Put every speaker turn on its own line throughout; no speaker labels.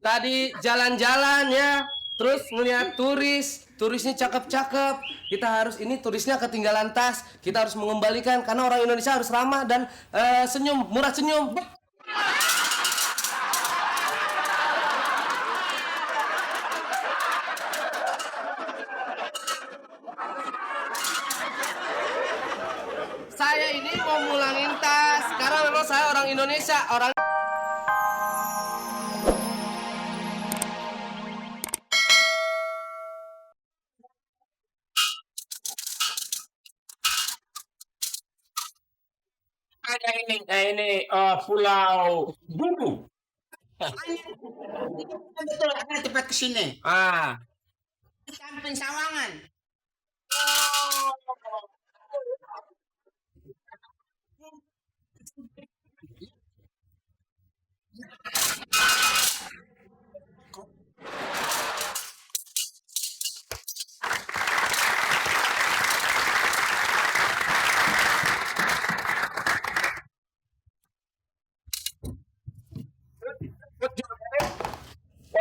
Tadi jalan-jalan ya, terus ngeliat turisnya cakep-cakep. Kita harus ini turisnya ketinggalan tas, kita harus mengembalikan karena orang Indonesia harus ramah dan senyum, murah senyum. Saya ini mau mulangin tas karena memang saya orang Indonesia, orang
Ada ini Pulau Bulu.
Betul, akan cepat ke sini.
Ah,
Di samping Sawangan.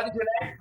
what did you like?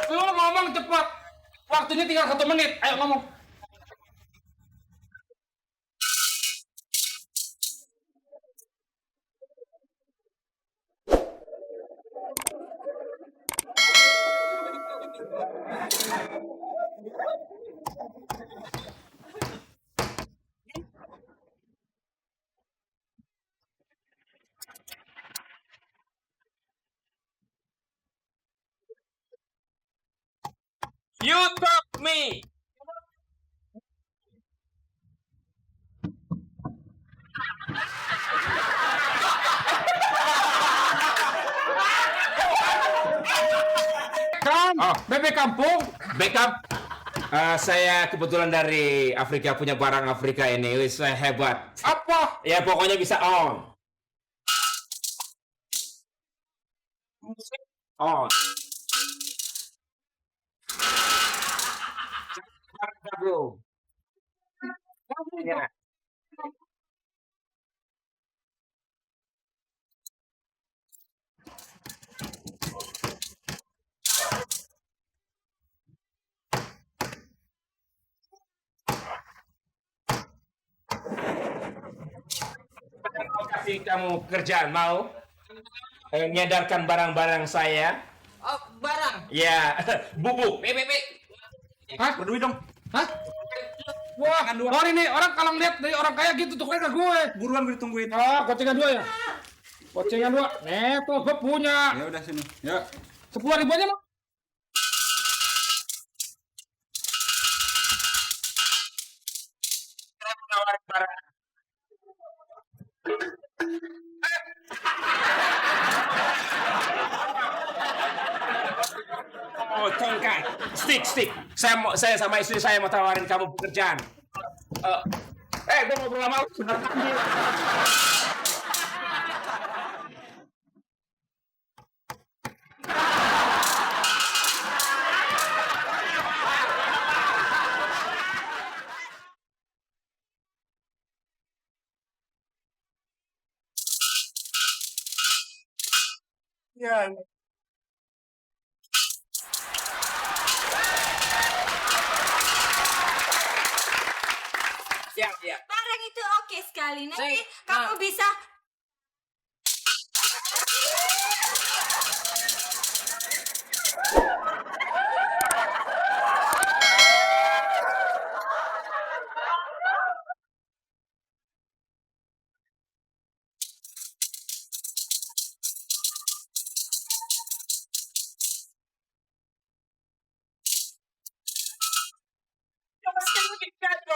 Lu ngomong cepat. Waktunya tinggal 1 menit. Ayo ngomong.
You talk me.
Bebek kampung.
Backup. Saya kebetulan dari Afrika, punya barang Afrika ini, wis hebat.
Apa?
Ya pokoknya bisa on. On. Bro. Ya. Mau kasih kamu kerjaan, mau nyadarkan barang-barang saya.
Oh, barang.
Ya, bubuk.
Hah?
Berduit dong.
Hah? Wah, orang ini orang kalau ngeliat dari orang kaya gitu tuh kayak gue.
Buruan gue ditungguin.
Ah, gocengan 2 ya? Gocengan 2. Tuh gue punya.
Ya udah sini. Ya.
10.000 aja mah.
Menawarin barang. Oh, tongkat. Stick. Saya sama istri saya mau tawarin kamu pekerjaan. Gue ngobrol sama lu sebentar. Ya. Ya.
Barang itu oke sekali. Nanti kamu bisa.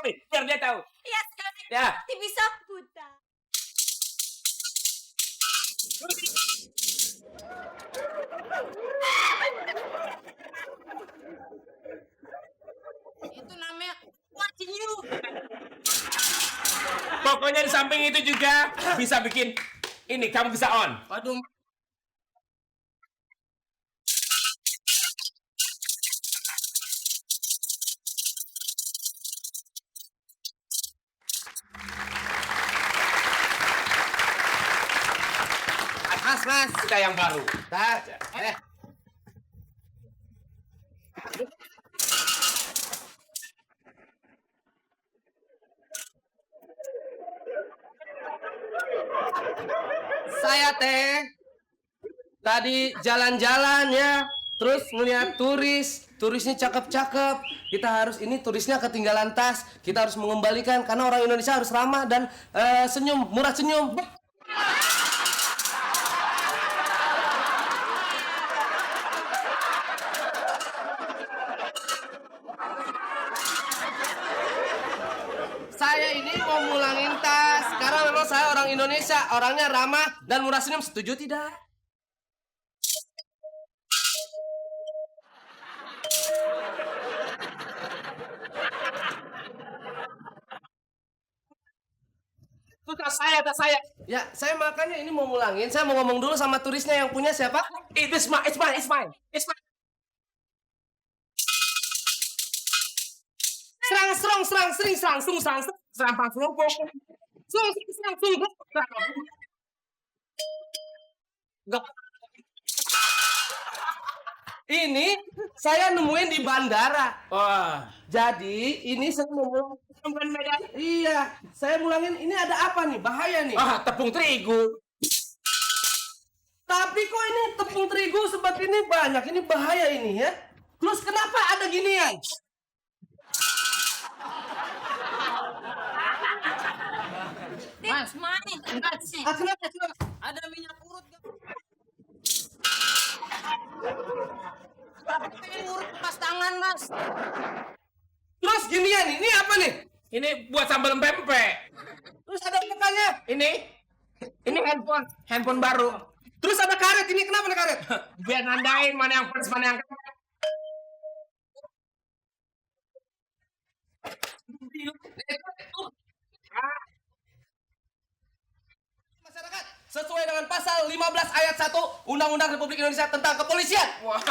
Biar dia tahu.
Ya sekali.
Ya.
Nanti bisa buta.
Pokoknya di samping itu juga bisa bikin ini, kamu bisa on.
Waduh.
Mas.
Kita yang baru.
Tar. Saya tadi jalan-jalan ya, terus ngeliat turisnya cakep-cakep. Kita harus ini turisnya ketinggalan tas, kita harus mengembalikan karena orang Indonesia harus ramah dan senyum, murah senyum. Saya ini mau mulangin tas karena memang saya orang Indonesia, orangnya ramah dan murah senyum. Setuju tidak?
Itu tas saya.
Ya, saya makanya ini mau mulangin. Saya mau ngomong dulu sama turisnya yang punya siapa?
It's mine.
Ini saya nemuin di bandara.
Wah.
Jadi ini saya mau Iya, saya mulangin. Ini ada apa nih? Bahaya nih.
Tepung terigu.
Tapi kok ini tepung terigu seperti ini banyak. Ini bahaya ini ya. Terus kenapa ada ginian?
Mas, main.
Kenapa?
Ada minyak urut gak? Pengen urut pas tangan, Mas.
Terus ginian, ini apa nih?
Ini buat sambal pempek.
Terus ada mukanya.
Ini handphone baru.
Terus ada karet. Ini kenapa ada karet?
Biar nandain mana yang fresh, mana yang
Masyarakat, sesuai dengan pasal 15 ayat 1 Undang-Undang Republik Indonesia tentang Kepolisian.
Wah.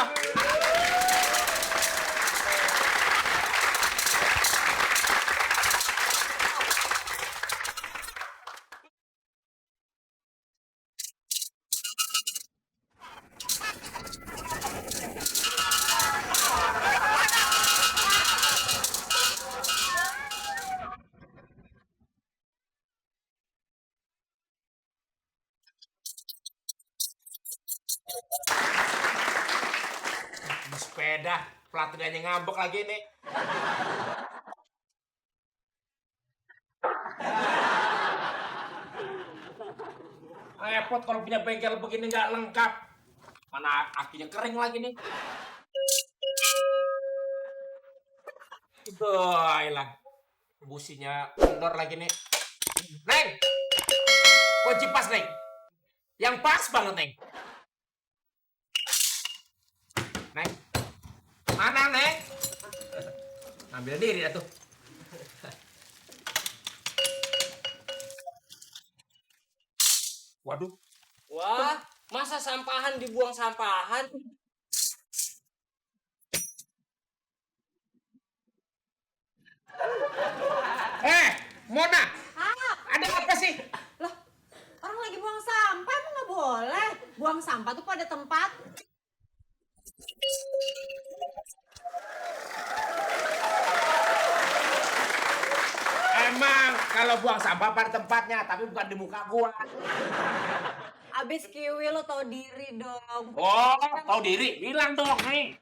Ini sepeda, pelatihnya ngambek lagi nih. Repot kalau punya bengkel begini nggak lengkap. Mana akinya kering lagi nih. Hilang. Businya kendor lagi nih. Neng! Kunci pas, Neng. Yang pas banget, Neng. Neng. Mana, Neng? Ambil diri dah tuh. Waduh.
Wah, masa sampahan dibuang sampahan?
Mona. Ada apa sih?
Loh, orang lagi buang sampah emang nggak boleh? Buang sampah tuh pada tempat.
Emang kalau buang sampah pada tempatnya, tapi bukan di muka gua.
Abis Kiwi lo tau diri dong.
Oh, tahu diri? Bilang dong, nih.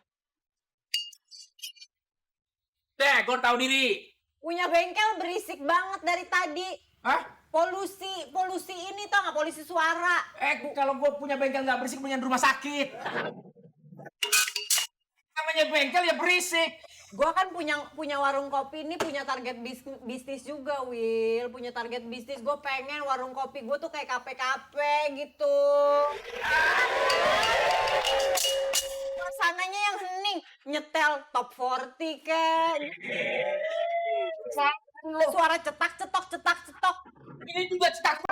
Gua tahu diri.
Punya bengkel berisik banget dari tadi.
Hah?
Polusi ini tau nggak? Polusi suara.
Kalau gua punya bengkel nggak berisik, punya di rumah sakit. Namanya bengkel ya berisik.
Gua kan punya warung kopi ini, punya target bisnis juga, Will. Punya target bisnis. Gue pengen warung kopi gue tuh kayak kafe-kafe gitu. Suasananya yang hening, nyetel top 40 kan. Suara cetak cetok.
ini juga cita